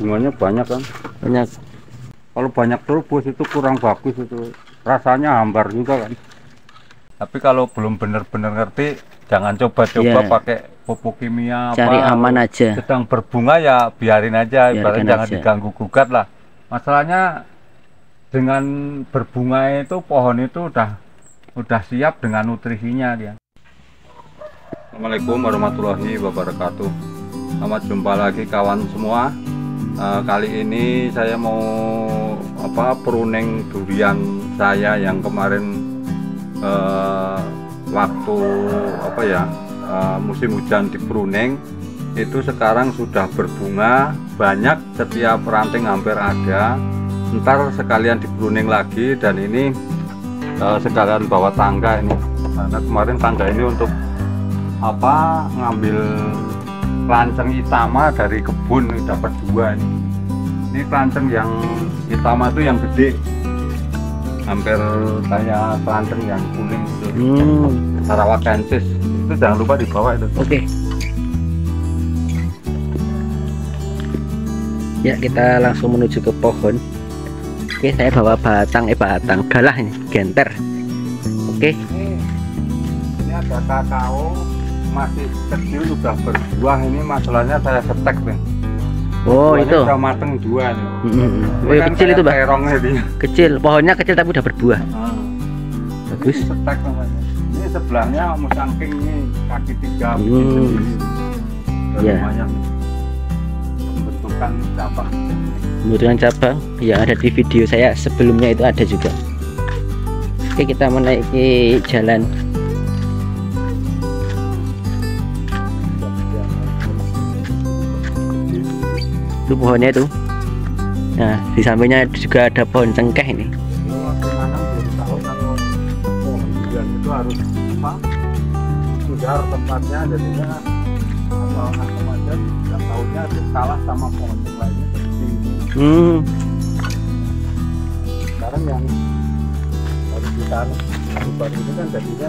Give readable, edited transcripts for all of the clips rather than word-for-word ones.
bunganya banyak kan. Banyak. Kalau banyak turbus itu kurang bagus, itu rasanya hambar juga kan. Tapi kalau belum benar-benar ngerti, jangan coba-coba pakai pupuk kimia. Cari aman aja. Sedang berbunga ya biarin aja, ibaratnya jangan diganggu gugat lah. Masalahnya dengan berbunga itu pohon itu udah siap dengan nutrisinya dia. Assalamualaikum warahmatullahi wabarakatuh. Selamat jumpa lagi kawan semua. Kali ini saya mau pruning durian saya yang kemarin waktu musim hujan di pruning itu sekarang sudah berbunga banyak, setiap ranting hampir ada. Ntar sekalian di pruning lagi, dan ini sekalian bawa tangga ini karena kemarin tangga ini untuk ngambil lanceng itama dari kebun, dapat 2 ini. Ini lanceng yang itama itu yang gede, hampir kayak lanceng yang kuning itu. Sarawakensis itu jangan lupa dibawa itu. Oke. Ya, kita langsung menuju ke pohon. Oke, saya bawa batang galah ini, genter. Oke. Ini ada kakao masih kecil, sudah berbuah. Ini masalahnya saya setek nih. Oh, buahnya itu udah mateng 2 nih. Oh, yang kecil itu, Mbak. Ini. Kecil, pohonnya kecil tapi udah berbuah. Bagus. Ini setek namanya. Ini sebelahnya musangking, ini kaki 3 lumayan. Pembentukan cabang. Pembentukan cabang yang ada di video saya sebelumnya itu ada juga. Oke, kita menaiki jalan. Itu pohonnya itu. Nah, di sampingnya juga ada pohon cengkeh ini. Itu harus sudar tempatnya, jadinya asam aja yang tahunnya itu kalah sama pohon yang lainnya seperti ini. Sekarang yang harus kita baru itu kan jadinya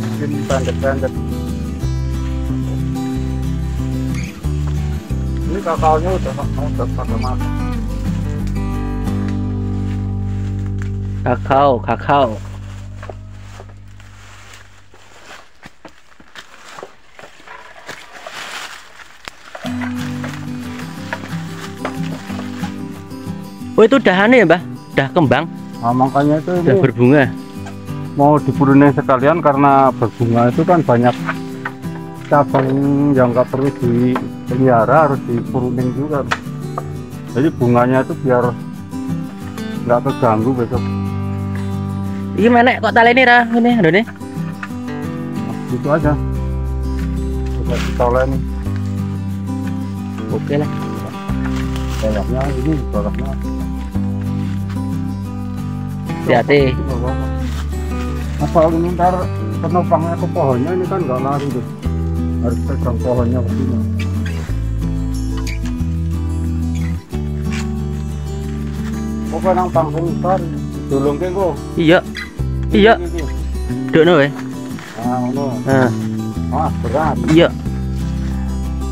mungkin pendek-pendek. Ini kakaonya udah pada masak. Kakao. Oh, itu dahannya ya, Mbah? Udah kembang? Nah, makanya itu udah berbunga. Mau dipruning sekalian karena berbunga itu kan banyak cabang yang nggak perlu dipelihara, harus dipruning juga. Jadi bunganya itu biar nggak keganggu besok. Ini mana kok tali ini ra ini? Gitu aja. Udah ditoleng. Oke lah. Baloknya ini baloknya. Hati-hati. Apa ini ntar penopangnya ke pohonnya ini kan nggak lari tuh. Harus pegang pohonnya ke sini. Kok nang panggung ntar dolongke kok. Iya. Dono wae. Berat. Iya.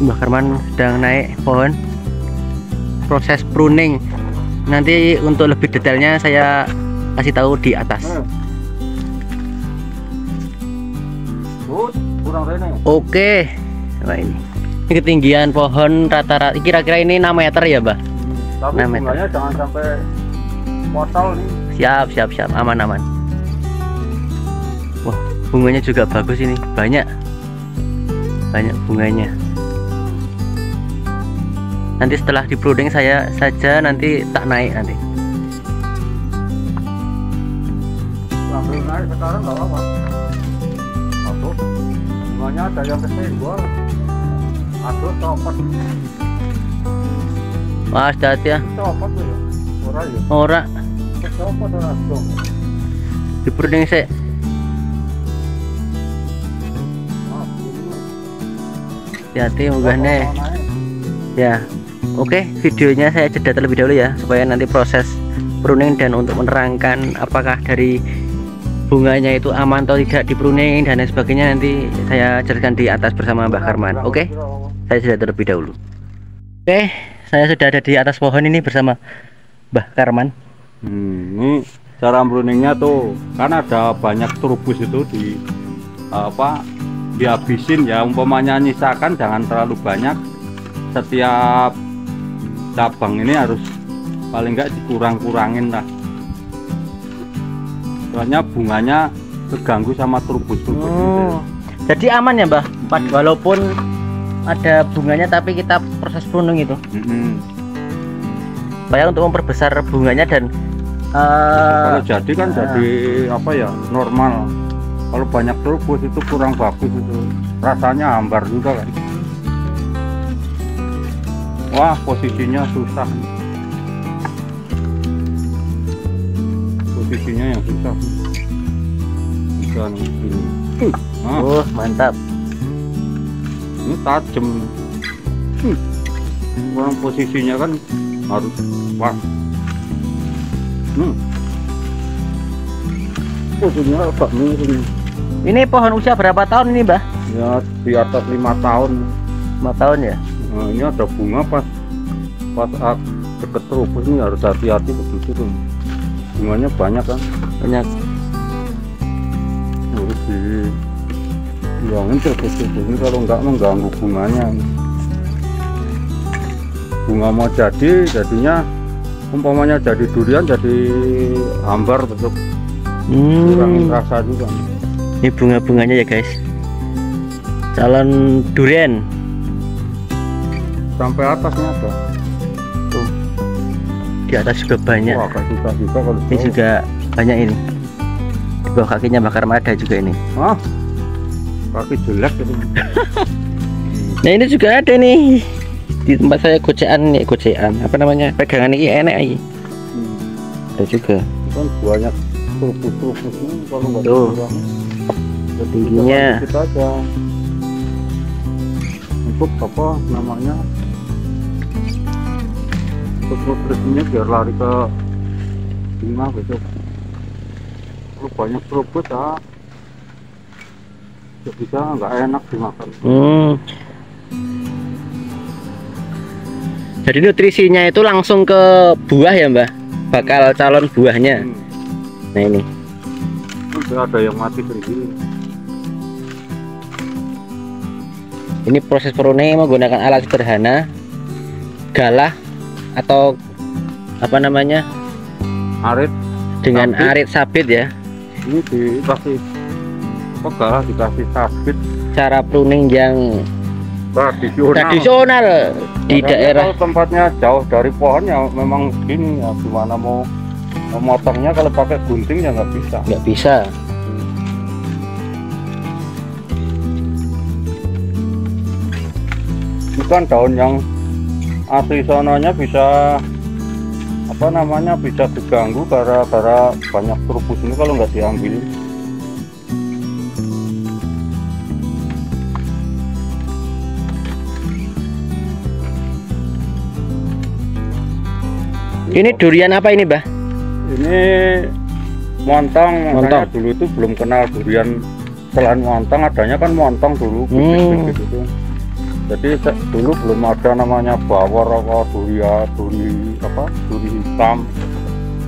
Mbah Karman sedang naik pohon. Proses pruning. Nanti untuk lebih detailnya saya kasih tahu di atas. Oke. Nah, ini ketinggian pohon rata-rata kira-kira ini 6 meter ya, Mbah? Tapi bunganya jangan sampai potol nih. Siap, aman. Wah, bunganya juga bagus ini, banyak bunganya. Nanti setelah di pruning saya saja nanti tak naik nanti. Sambil naik sekarang nggak apa-apa. Aduh, bunganya ada yang kesenggol. Aduh, copot. Wah, hati-hati ya. Copot tuh ya. Ora. Copot langsung. Di pruning sih. Hati-hati munggahnya. Ya. Oke, videonya saya jeda terlebih dahulu ya, supaya nanti proses pruning dan untuk menerangkan apakah dari bunganya itu aman atau tidak di pruning dan lain sebagainya, nanti saya jelaskan di atas bersama Mbak Karman. Oke, saya sudah terlebih dahulu. Oke, saya sudah ada di atas pohon ini bersama Mbak Karman. Ini cara pruningnya tuh kan ada banyak trubus itu di dihabisin ya, umpamanya nyisakan jangan terlalu banyak. Setiap cabang ini harus paling enggak dikurang-kurangin lah, soalnya bunganya keganggu sama trubus-trubus gitu. Jadi aman ya Mbah, walaupun ada bunganya tapi kita proses pruning itu supaya untuk memperbesar bunganya dan kalau jadi kan jadi apa ya, normal. Kalau banyak trubus itu kurang bagus, itu rasanya hambar juga kan. Wah, posisinya susah, posisinya yang susah. Bukan ini. Mantap. Ini tajam. Orang posisinya kan harus pas. Posisinya agak miring. Ini pohon usia berapa tahun ini Mbah? Ya di atas 5 tahun. 5 tahun ya. Nah, ini ada bunga pas deket trubus, ini harus hati-hati begitu tuh. Bunganya banyak kan? Banyak. Harus dihilangin trubus ini kalau nggak mengganggu bunganya. Bunga mau jadinya umpamanya jadi durian jadi hambar, tetap kurangin rasa juga. Ini bunga-bunganya ya guys, calon durian sampai atasnya ada tuh, di atas juga banyak. Wah, agak susah juga kalau ini juga banyak ini di bawah kakinya Mbak Karman ada juga ini. Kaki jelek gitu. Nah ini juga ada nih di tempat saya, gocean apa namanya, pegangan ini enak lagi. Ada juga kan banyak trubus ini, kalau nggak tuh tingginya kita aja untuk apa namanya, untuk nutrisinya biar lari ke bunga besok. Kalau banyak trubus bisa nggak enak dimakan. Jadi nutrisinya itu langsung ke buah ya Mbah, bakal calon buahnya. Nah ini udah ada yang mati sendiri. Ini proses pruning menggunakan alat sederhana, galah atau apa namanya, arit dengan sabit. arit sabit ya. Ini dikasih galah, dikasih sabit. Cara pruning yang tradisional di daerah. Kalau tempatnya jauh dari pohon ya memang gini ya, gimana mau memotongnya kalau pakai gunting ya nggak bisa. Bukan daun yang asli sononya bisa apa namanya, bisa diganggu gara-gara banyak trubus ini kalau nggak diambil. Ini durian apa ini Mbah? Ini montong. Dulu itu belum kenal durian selain montong, adanya kan montong dulu. Gitu. Jadi dulu belum ada namanya bawor apa duri hitam,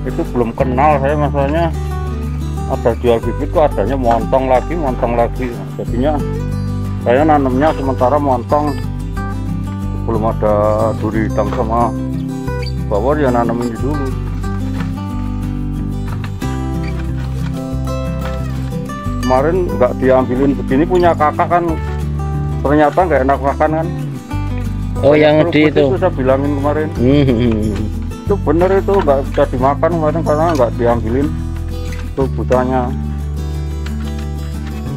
itu belum kenal saya. Masalahnya ada jual bibit kok adanya montong lagi. Jadinya saya nanamnya sementara montong, belum ada duri hitam sama bawor ya nanamin dulu. Kemarin nggak diambilin begini, punya kakak kan ternyata nggak enak makan kan. Oh yang di itu saya bilangin kemarin. Itu bener, itu nggak bisa dimakan kemarin karena nggak diambilin tuh butanya.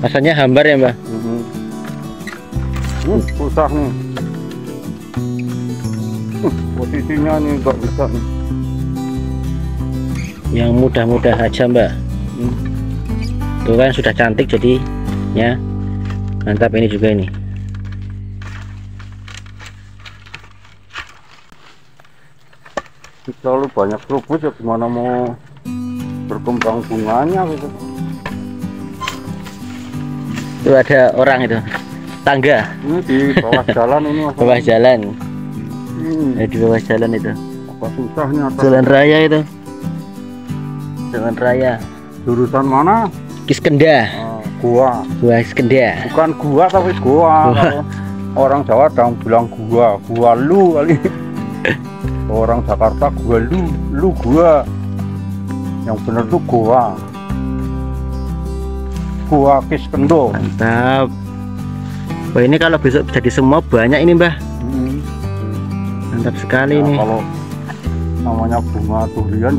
Rasanya hambar ya Mbak. Susah nih. Posisinya nih nggak bisa nih. Yang mudah-mudah aja Mbak. Tuh kan sudah cantik jadinya. Mantap ini juga ini. Terlalu banyak trubus ya gimana mau berkembang bunganya gitu. Itu ada orang itu. Tangga. Ini di bawah jalan ini Mas. Bawah jalan. Di bawah jalan itu. Apa susahnya atas. Jalan raya itu. Jalan raya. Jurusan mana? Kiskenda. Gua. Gua Kiskenda. Bukan gua tapi gua. Kalau orang Jawa dong bilang gua. Gua lu kali. Orang Jakarta gua lu gua. Yang bener tuh gua. Gua Kiskendo. Mantap. Wah, ini kalau besok jadi semua banyak ini, Mbah. Mantap sekali Ya, ini. kalau namanya bunga durian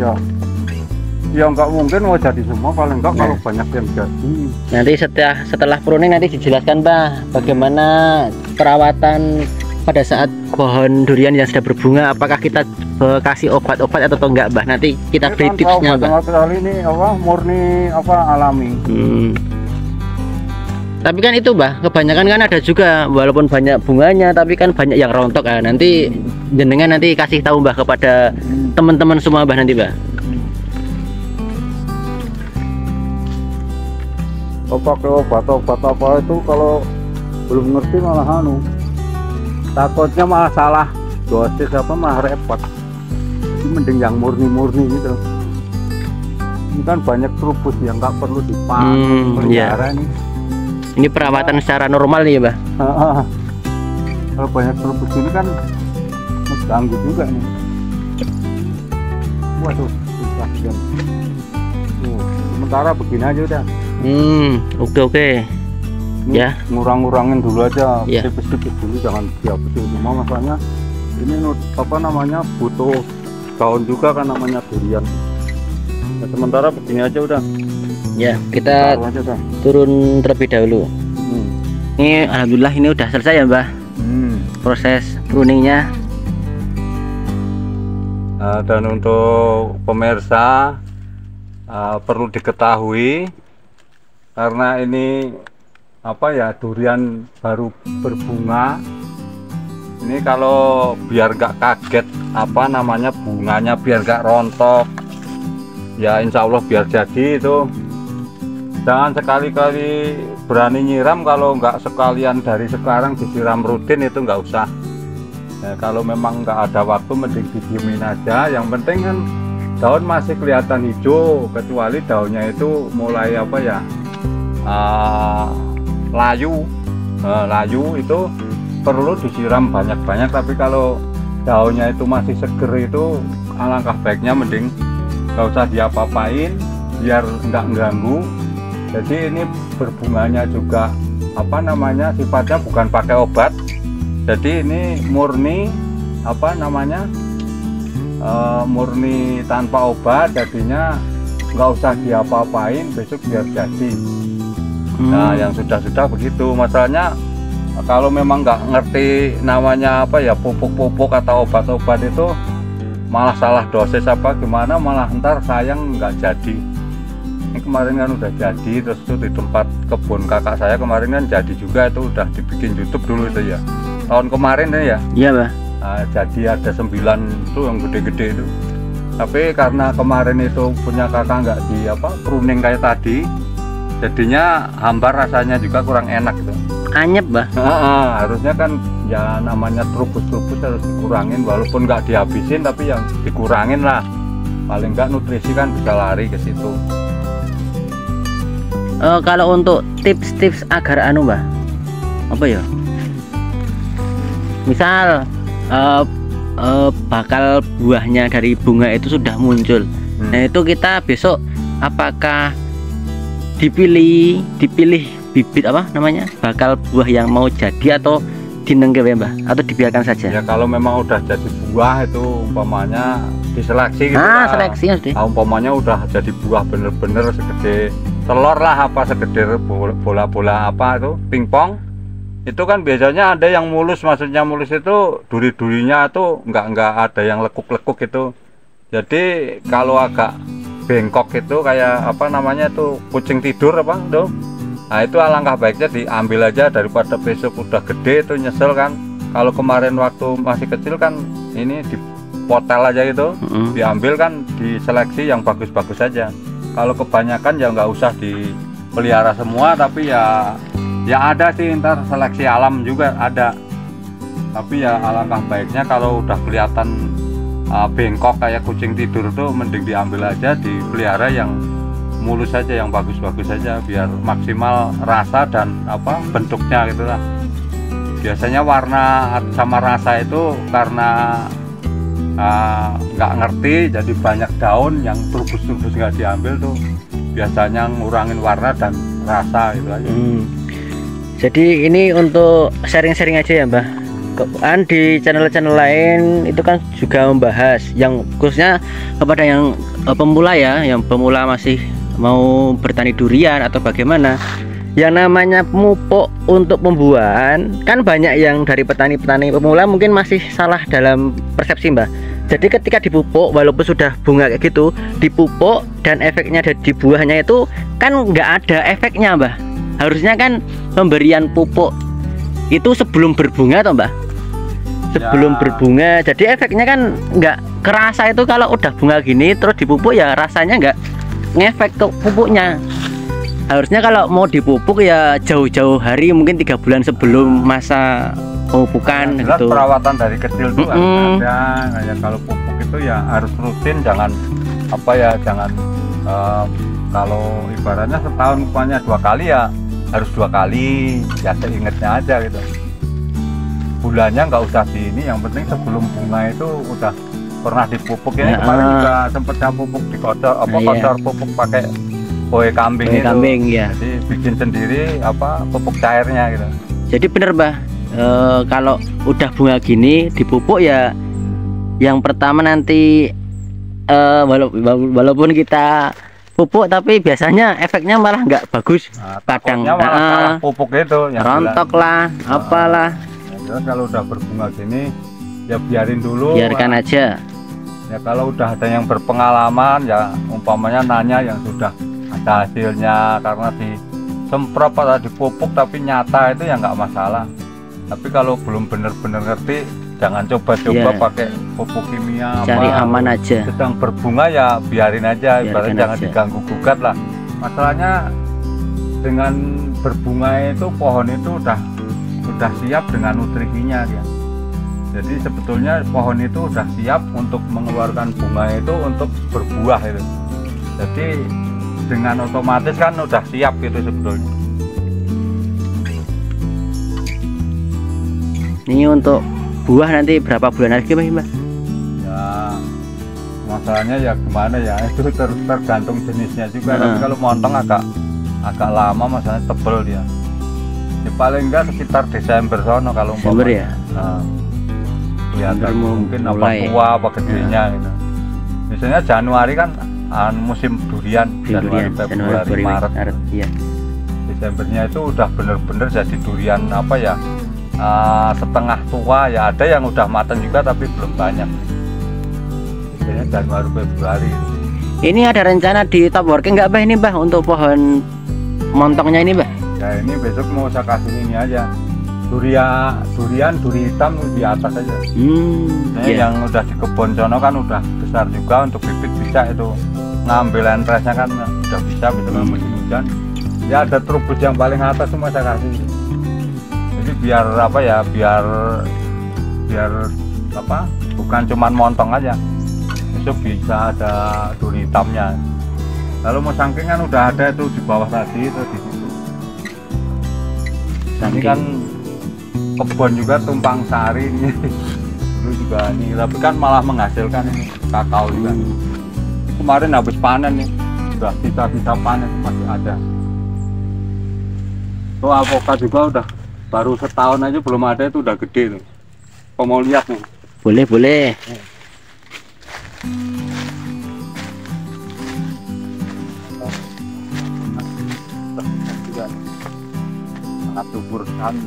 ya nggak mungkin mau jadi semua, paling enggak kalau banyak yang jadi. Nanti setelah pruning nanti dijelaskan, Mbah, bagaimana perawatan pada saat pohon durian yang sudah berbunga. Apakah kita kasih obat-obat atau enggak, Mbah? Nanti kita beri tipsnya, Mbah. Kali ini murni alami. Tapi kan itu, Mbah, kebanyakan kan ada juga walaupun banyak bunganya tapi kan banyak yang rontok. Nanti jenengan nanti kasih tahu, Mbah, kepada teman-teman semua, Mbah, nanti, Mbah. Pakai obat-obat apa itu kalau belum ngerti malah takutnya malah salah dosis malah repot. Jadi mending yang murni gitu. Ini kan banyak trubus yang nggak perlu dipelihara nih. Ini perawatan secara normal nih, Mbah. Kalau banyak trubus ini kan mengganggu juga nih. Waduh, susah ya. Sementara begini aja udah. Oke. Ya, ngurang-ngurangin dulu aja, ya. tipis-tipis dulu, jangan dihabisin semua. Masalahnya ini butuh daun juga kan namanya durian. Nah, sementara begini aja udah. Ya, kita turun terlebih dahulu. Ini alhamdulillah ini udah selesai ya, Mbah. Proses pruningnya. Dan untuk pemirsa perlu diketahui karena ini durian baru berbunga. Ini kalau biar gak kaget bunganya biar gak rontok, ya insya Allah biar jadi itu. Jangan sekali-kali berani nyiram, kalau nggak sekalian dari sekarang disiram rutin itu nggak usah. Ya, kalau memang nggak ada waktu mending didiemin aja. Yang penting kan daun masih kelihatan hijau, kecuali daunnya itu mulai layu itu perlu disiram banyak-banyak. Tapi kalau daunnya itu masih seger itu alangkah baiknya mending nggak usah diapa-apain biar nggak mengganggu. Jadi ini berbunganya juga sifatnya bukan pakai obat. Jadi ini murni murni tanpa obat, jadinya nggak usah diapa-apain, besok biar jadi. Nah, yang sudah begitu. Masalahnya kalau memang nggak ngerti namanya pupuk-pupuk atau obat-obat itu malah salah dosis gimana, malah ntar sayang nggak jadi. Ini kemarin kan udah jadi, terus itu di tempat kebun kakak saya kemarin kan jadi juga, itu udah dibikin YouTube dulu itu ya, tahun kemarin ya. Iya, Mbah. Nah, jadi ada 9 itu yang gede-gede itu. Tapi karena kemarin itu punya kakak nggak pruning kayak tadi, jadinya hambar, rasanya juga kurang enak itu. Anyep, Mbah. Harusnya kan ya namanya trubus-trubus harus dikurangin, walaupun nggak dihabisin tapi yang dikurangin lah, paling nggak nutrisi kan bisa lari ke situ. Kalau untuk tips-tips agar Mbah, misal bakal buahnya dari bunga itu sudah muncul. Nah, itu kita besok apakah dipilih bibit bakal buah yang mau jadi atau dinengke, Mbah, atau dibiarkan saja? Ya kalau memang udah jadi buah itu umpamanya diseleksi gitu. Seleksi mesti. Umpamanya udah jadi buah bener-bener segede telur lah, segede bola-bola itu pingpong. Itu kan biasanya ada yang mulus, maksudnya mulus itu duri-durinya tuh nggak ada yang lekuk-lekuk itu. Jadi kalau agak bengkok itu kayak kucing tidur tuh. Nah, itu alangkah baiknya diambil aja daripada besok udah gede itu nyesel kan. Kalau kemarin waktu masih kecil kan ini dipotel aja itu, diambil kan, diseleksi yang bagus-bagus aja. Kalau kebanyakan ya nggak usah dipelihara semua, tapi ya Ya ada sih, ntar seleksi alam juga ada. Tapi ya alangkah baiknya kalau udah kelihatan bengkok kayak kucing tidur tuh mending diambil aja, dipelihara yang mulus saja, yang bagus-bagus saja, biar maksimal rasa dan bentuknya gitulah. Biasanya warna sama rasa itu karena nggak ngerti, jadi banyak daun yang turbus-turbus nggak diambil tuh, biasanya ngurangin warna dan rasa gitu aja. Jadi ini untuk sharing-sharing aja ya Mbah. Kan di channel-channel lain itu kan juga membahas yang khususnya kepada yang pemula ya, yang pemula masih mau bertani durian atau bagaimana. Yang namanya pupuk untuk pembuahan kan banyak yang dari petani-petani pemula mungkin masih salah dalam persepsi Mbah. Jadi ketika dipupuk walaupun sudah bunga kayak gitu, dipupuk dan efeknya di buahnya itu kan nggak ada efeknya Mbah. Harusnya kan pemberian pupuk itu sebelum berbunga toh Mbah, sebelum berbunga, jadi efeknya kan nggak kerasa. Itu kalau udah bunga gini terus dipupuk ya rasanya nggak ngefek ke pupuknya. Harusnya kalau mau dipupuk ya jauh-jauh hari, mungkin 3 bulan sebelum masa pemupukan gitu. Perawatan dari kecil tuh ada. Kayak kalau pupuk itu ya harus rutin, jangan jangan kalau ibaratnya setahun pupuknya 2 kali ya harus 2 kali, ya seingetnya aja gitu. Bulannya nggak usah di ini, yang penting sebelum bunga itu udah pernah dipupuk. Ini kemarin juga sempet pupuk di kodor pupuk pakai kue kambing itu. Ya. Jadi bikin sendiri pupuk cairnya gitu. Jadi bener Mbah, kalau udah bunga gini dipupuk ya yang pertama nanti walaupun kita pupuk tapi biasanya efeknya malah nggak bagus. Kadang malah pupuk itu rontok lah, apalah. Ya, kalau udah berbunga gini ya biarin dulu, biarkan aja. Ya kalau udah ada yang berpengalaman ya umpamanya nanya yang sudah ada hasilnya, karena disemprot atau dipupuk tapi nyata itu ya nggak masalah. Tapi kalau belum bener-bener ngerti, jangan coba-coba pakai pupuk kimia. Cari aman aja. Sedang berbunga ya biarin aja, ibaratnya jangan diganggu gugat lah. Masalahnya dengan berbunga itu pohon itu udah siap dengan nutrisinya dia. Jadi sebetulnya pohon itu udah siap untuk mengeluarkan bunga itu untuk berbuah itu. Jadi dengan otomatis kan udah siap gitu sebetulnya. Ini untuk buah nanti berapa bulan lagi Mbak? Ya masalahnya ya gimana ya, itu tergantung jenisnya juga. Tapi kalau montong agak lama, masalahnya tebel dia. Ya, paling enggak sekitar Desember sono kalau Desember ya. Kelihatan mungkin tua apa gedenya gitu. Biasanya Januari kan musim durian, Januari, Februari, Maret. Ya. Desembernya itu udah bener-bener jadi durian setengah tua ya, ada yang udah matang juga tapi belum banyak. Biasanya Januari, Februari. Ini ada rencana di top working nggak Mbah ini Mbah untuk pohon montongnya ini Mbah? Ya ini besok mau saya kasih ini aja, duri hitam di atas aja. Yang udah di kebun sono kan udah besar juga, untuk bibit bisa itu ngambil entresnya kan udah bisa musim hujan. Ya ada trubus yang paling atas semua saya kasih. Jadi biar bukan cuman montong aja, besok bisa ada duri hitamnya. Lalu mau sangking kan udah ada itu di bawah tadi itu di situ. Ini kan kebun juga tumpang sari ini dulu juga ini, tapi kan malah menghasilkan ini kakao juga. Kemarin habis panen nih, udah sisa-sisa panen masih ada. Tuh alpukat juga udah baru setahun aja belum ada, itu udah gede tuh. Kau mau lihat nih? Boleh. Sangat subur sekali.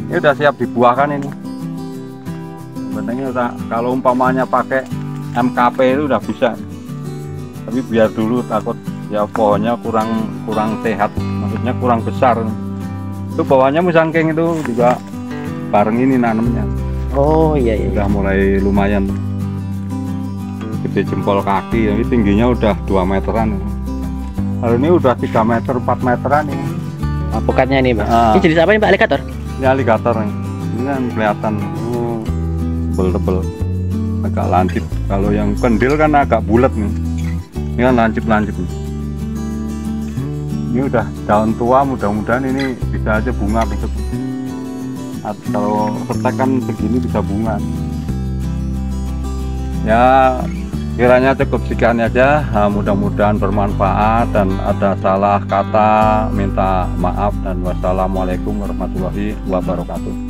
Ini udah siap dibuahkan ini. Sebenarnya udah, kalau umpamanya pakai MKP itu udah bisa. Tapi biar dulu takut ya pohonnya kurang sehat, maksudnya kurang besar. Itu bawahnya musangking itu juga bareng ini nanamnya. Oh iya. Udah mulai lumayan gede jempol kaki, tapi tingginya udah 2 meteran. Hari ini udah 3 meter 4 meteran ini. Pokatnya ini, Pak. Ini jenis apa ini, Pak? Alligator? Ini alligator nih. Ini kan kelihatan tebel-tebel, agak lancip. Kalau yang kendil kan agak bulat nih. Ini kan lancip-lancip nih. Ini udah daun tua, mudah-mudahan ini bisa aja bunga besok. Atau setek kan segini bisa bunga. Ya kiranya cukup sekian aja, mudah-mudahan bermanfaat, dan ada salah kata minta maaf, dan wassalamualaikum warahmatullahi wabarakatuh.